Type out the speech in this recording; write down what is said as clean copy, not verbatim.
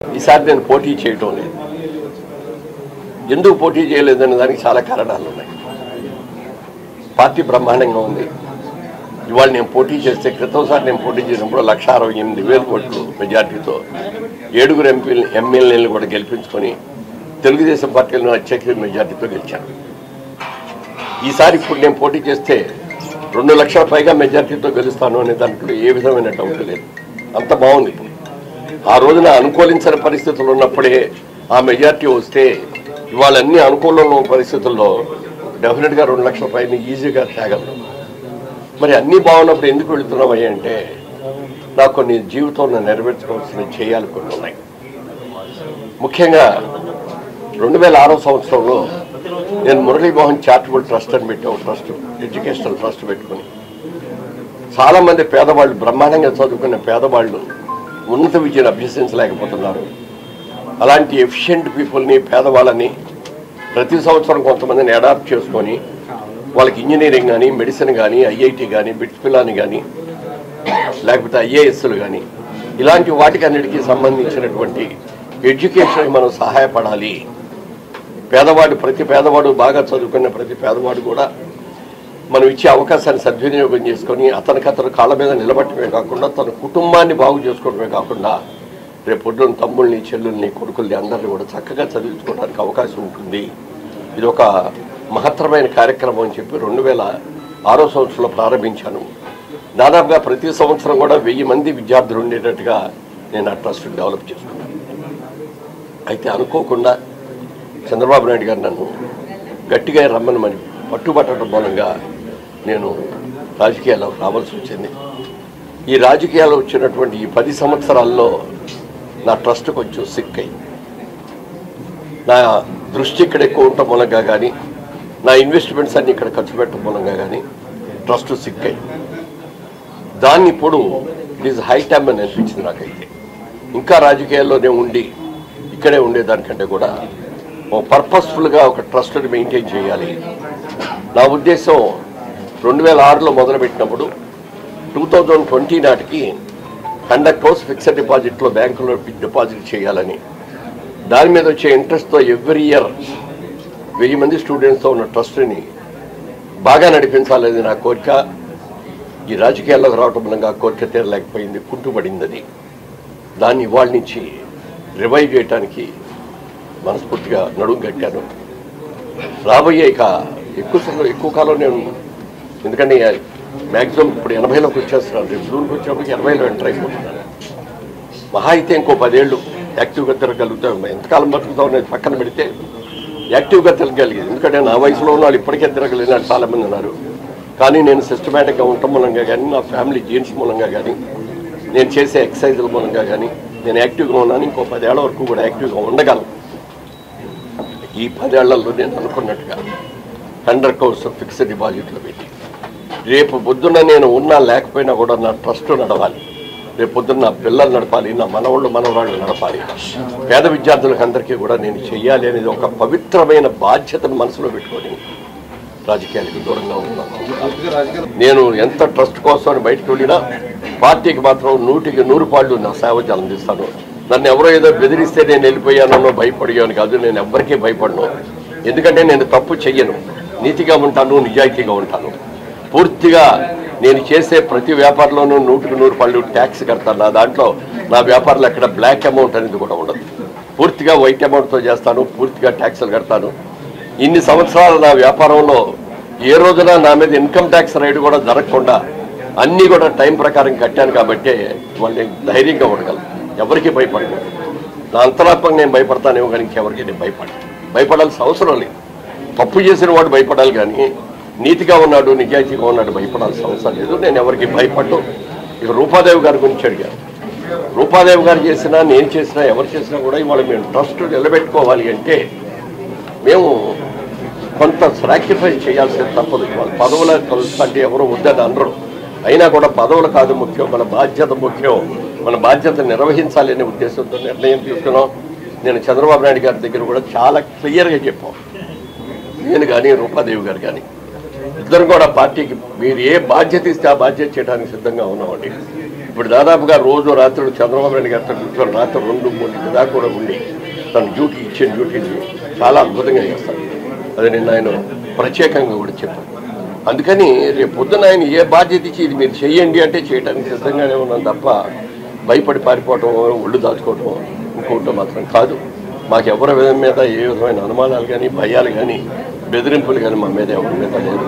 ఈసారి నేను పోటీ చేయటం లేదు. ఎందుకు పోటీ చేయలేదనే దానికి చాలా కారణాలు ఉన్నాయి. పార్టీ బ్రహ్మాండంగా ఉంది. ఇవాళ నేను పోటీ చేస్తే క్రితంసారి నేను పోటీ చేసినప్పుడు 1,68,000 ఓట్లు మెజార్టీతో 7 ఎమ్మెల్యేలను కూడా గెలిపించుకొని తెలుగుదేశం పార్టీలను అత్యధిక మెజార్టీతో గెలిచాను. ఈసారి ఇప్పుడు నేను పోటీ చేస్తే 2 లక్షల పైగా మెజార్టీతో గెలుస్తాను అనే దాంట్లో ఏ విధమైన డౌట్ లేదు. అంత బాగుంది. ఆ రోజున అనుకూలించని పరిస్థితులు ఉన్నప్పుడే ఆ మెజార్టీ వస్తే ఇవాళ అన్ని అనుకూలంలో పరిస్థితుల్లో డెఫినెట్గా 2 లక్షల పైన ఈజీగా తేగలను. మరి అన్నీ బాగున్నప్పుడు ఎందుకు వెళుతున్నామయ్యా అంటే నాకు కొన్ని జీవితంలో నెరవేర్చుకోవాల్సిన చేయాలి కొన్ని ఉన్నాయి. ముఖ్యంగా 2006 సంవత్సరంలో నేను మురళీమోహన్ చారిటబుల్ ట్రస్ట్ అని పెట్టి ఒక ట్రస్ట్, ఎడ్యుకేషనల్ ట్రస్ట్ పెట్టుకుని చాలామంది పేదవాళ్ళు, బ్రహ్మాండంగా చదువుకునే పేదవాళ్ళు ఉన్నత విద్యను అభ్యసించలేకపోతున్నారు. అలాంటి ఎఫిషియెంట్ పీపుల్ని, పేదవాళ్ళని ప్రతి సంవత్సరం కొంతమందిని అడాప్ట్ చేసుకొని వాళ్ళకి ఇంజనీరింగ్ కానీ, మెడిసిన్ కానీ, ఐఐటి కానీ, బిట్స్ పిల్లని కానీ, లేకపోతే ఐఏఎస్లు కానీ ఇలాంటి వాటికి అన్నిటికీ సంబంధించినటువంటి ఎడ్యుకేషన్కి మనం సహాయపడాలి. ప్రతి పేదవాడు, బాగా చదువుకున్న ప్రతి పేదవాడు కూడా మనం ఇచ్చే అవకాశాన్ని సద్వినియోగం చేసుకొని అతను కాళ్ళ మీద నిలబట్టమే కాకుండా తన కుటుంబాన్ని బాగు చేసుకోవడమే కాకుండా రేపు పొద్దున్న తమ్ముళ్ళని, చెల్లుల్ని, కొడుకుల్ని అందరినీ కూడా చక్కగా చదివించుకోవడానికి అవకాశం ఉంటుంది. ఇది ఒక మహత్తరమైన కార్యక్రమం అని చెప్పి 2006 సంవత్సరంలో ప్రారంభించాను. దాదాపుగా ప్రతి సంవత్సరం కూడా 1000 మంది విద్యార్థులు ఉండేటట్టుగా నేను ఆ ట్రస్ట్ డెవలప్ చేసుకున్నాను. అయితే అనుకోకుండా చంద్రబాబు నాయుడు గారు నన్ను గట్టిగా రమ్మని మరి పట్టుబట్టడం మూలంగా నేను రాజకీయాల్లోకి రావాల్సి వచ్చింది. ఈ రాజకీయాల్లో వచ్చినటువంటి ఈ 10 సంవత్సరాల్లో నా ట్రస్ట్ కొంచెం సిక్ అయింది. నా దృష్టి ఇక్కడ ఎక్కువ ఉండటం మూలంగా కానీ, నా ఇన్వెస్ట్మెంట్స్ అన్ని ఇక్కడ ఖర్చు పెట్టడం మూలంగా కానీ ట్రస్ట్ సిక్ అయింది. దాన్ని ఇప్పుడు ఇట్ ఈజ్ హై టైమ్ అని అనిపించింది నాకైతే. ఇంకా రాజకీయాల్లోనే ఉండి ఇక్కడే ఉండేదానికంటే కూడా ఓ పర్పస్ఫుల్గా ఒక ట్రస్ట్ని మెయింటైన్ చేయాలి. నా ఉద్దేశం 2006లో మొదలుపెట్టినప్పుడు 2020 నాటికి 100 crores ఫిక్స్డ్ డిపాజిట్లో బ్యాంకులో డిపాజిట్ చేయాలని, దాని మీద వచ్చే ఇంట్రెస్ట్తో ఎవ్రీ ఇయర్ 1000 మంది స్టూడెంట్స్తో ఉన్న ట్రస్ట్ని బాగా నడిపించాలని నా కోరిక. ఈ రాజకీయాల్లోకి రావటం మూలంగా కోరిక తీరలేకపోయింది, కుంటుపడింది. అది దాన్ని ఇవాళ నుంచి రివైవ్ చేయడానికి మనస్ఫూర్తిగా నడుము కట్టాను. రాబోయే ఇక ఎక్కువ కాలం నేను, ఎందుకంటే మ్యాక్సిమం ఇప్పుడు 80లోకి వచ్చేస్తున్నాను. రేపు జూన్కి వచ్చినప్పటికి 80లో ఎంటర్ అయిపోతున్నాను. మహా అయితే ఇంకో 10 ఏళ్ళు యాక్టివ్గా తిరగలుగుతాం. ఎంతకాలం బతుకుతాం అనేది పక్కన పెడితే యాక్టివ్గా తిరగలిగేది. ఎందుకంటే నా వయసులో ఉన్న వాళ్ళు ఇప్పటికే తిరగలేని చాలామంది ఉన్నారు. కానీ నేను సిస్టమేటిక్గా ఉండటం మూలంగా కానీ, నా ఫ్యామిలీ జీన్స్ మూలంగా కానీ, నేను చేసే ఎక్సర్సైజుల మూలంగా కానీ నేను యాక్టివ్గా ఉన్నాను. ఇంకో 10 ఏళ్ల వరకు కూడా యాక్టివ్గా ఉండగలను. ఈ 10 ఏళ్లలో నేను అనుకున్నట్టుగా 100 crores ఫిక్స్డ్ డిపాజిట్లో పెట్టి రేపు పొద్దున్న నేను ఉన్నా లేకపోయినా కూడా నా ట్రస్ట్ నడవాలి. రేపు పొద్దున్న నా పిల్లలు నడపాలి, నా మనవాళ్ళు నడపాలి. పేద విద్యార్థులకు అందరికీ కూడా నేను చెయ్యాలి అనేది ఒక పవిత్రమైన బాధ్యతను మనసులో పెట్టుకొని రాజకీయాలకు దూరంగా ఉన్నాను. నేను ఎంత ట్రస్ట్ కోసం అని బయటకు వెళ్ళినా పార్టీకి మాత్రం 100కి 100 పాళ్ళు నా సేవ అందిస్తాను. నన్ను ఎవరో ఏదో బెదిరిస్తే నేను వెళ్ళిపోయానో భయపడియాను కాదు. నేను ఎవరికీ భయపడను. ఎందుకంటే నేను తప్పు చెయ్యను, నీతిగా ఉంటాను, నిజాయితీగా ఉంటాను. పూర్తిగా నేను చేసే ప్రతి వ్యాపారంలోనూ 100కి 100 పాళ్ళు ట్యాక్స్ కడతాను. నా దాంట్లో నా వ్యాపారంలో ఎక్కడ బ్లాక్ అమౌంట్ అనేది కూడా ఉండదు. పూర్తిగా వైట్ అమౌంట్తో చేస్తాను, పూర్తిగా ట్యాక్సులు కడతాను. ఇన్ని సంవత్సరాలు నా వ్యాపారంలో ఏ రోజున నా మీద ఇన్కమ్ ట్యాక్స్ రైడ్ కూడా జరగకుండా అన్నీ కూడా టైం ప్రకారం కట్టాను. కాబట్టి వాళ్ళు ధైర్యంగా ఉండగలను, ఎవరికి భయపడను. నా అంతరాత్మకు నేను భయపడతానేమో కానీ ఇంకెవరికి నేను భయపడాల్సిన అవసరం లేదు. తప్పు చేసిన వాడు భయపడాలి కానీ నీతిగా ఉన్నాడు, నిజాయితీగా ఉన్నాడు భయపడాల్సిన అవసరం లేదు. నేను ఎవరికి భయపడ్డు. ఇక రూపాదేవి గారి గురించి అడిగారు. రూపాదేవి గారు చేసినా, నేను చేసినా, ఎవరు చేసినా కూడా ఇవాళ మేము ట్రస్ట్ నిలబెట్టుకోవాలి అంటే మేము కొంత సాక్రిఫైస్ చేయాల్సిన తప్పదు. వాళ్ళ పదవుల కలుస్తుంటే ఎవరు వద్దని అనరు. అయినా కూడా పదవులు కాదు ముఖ్యం, మన బాధ్యత ముఖ్యం. మన బాధ్యత నిర్వహించాలి అనే ఉద్దేశంతో నిర్ణయం తీసుకున్నాం. నేను చంద్రబాబు నాయుడు గారి దగ్గర కూడా చాలా క్లియర్గా చెప్పాం. నేను కానీ, రూపాదేవి గారు కానీ ఇద్దరు కూడా పార్టీకి మీరు ఏ బాధ్యత ఇస్తే ఆ బాధ్యత చేయడానికి సిద్ధంగా ఉన్నామండి. ఇప్పుడు దాదాపుగా రోజు రాత్రులు చంద్రబాబు నాయుడు గారితో కూర్చొని రాత్రి 2-3 దాకా కూడా ఉండి తన డ్యూటీ ఇచ్చిన డ్యూటీని చాలా అద్భుతంగా చేస్తాడు. అది నిన్న ఆయన ప్రత్యేకంగా కూడా చెప్పారు. అందుకని రేపు పొద్దున ఆయన ఏ బాధ్యత ఇచ్చి ఇది మీరు చెయ్యండి అంటే చేయడానికి సిద్ధంగానే ఉన్నాం తప్ప భయపడి పారిపోవటం, ఒళ్ళు దాచుకోవటం ఇంకోటో మాత్రం కాదు. మాకు ఎవరి మీద ఏ విధమైన అనుమానాలు కానీ, భయాలు కానీ, బెదిరింపులు కానీ మా మీద ఎవరి మీద లేదు.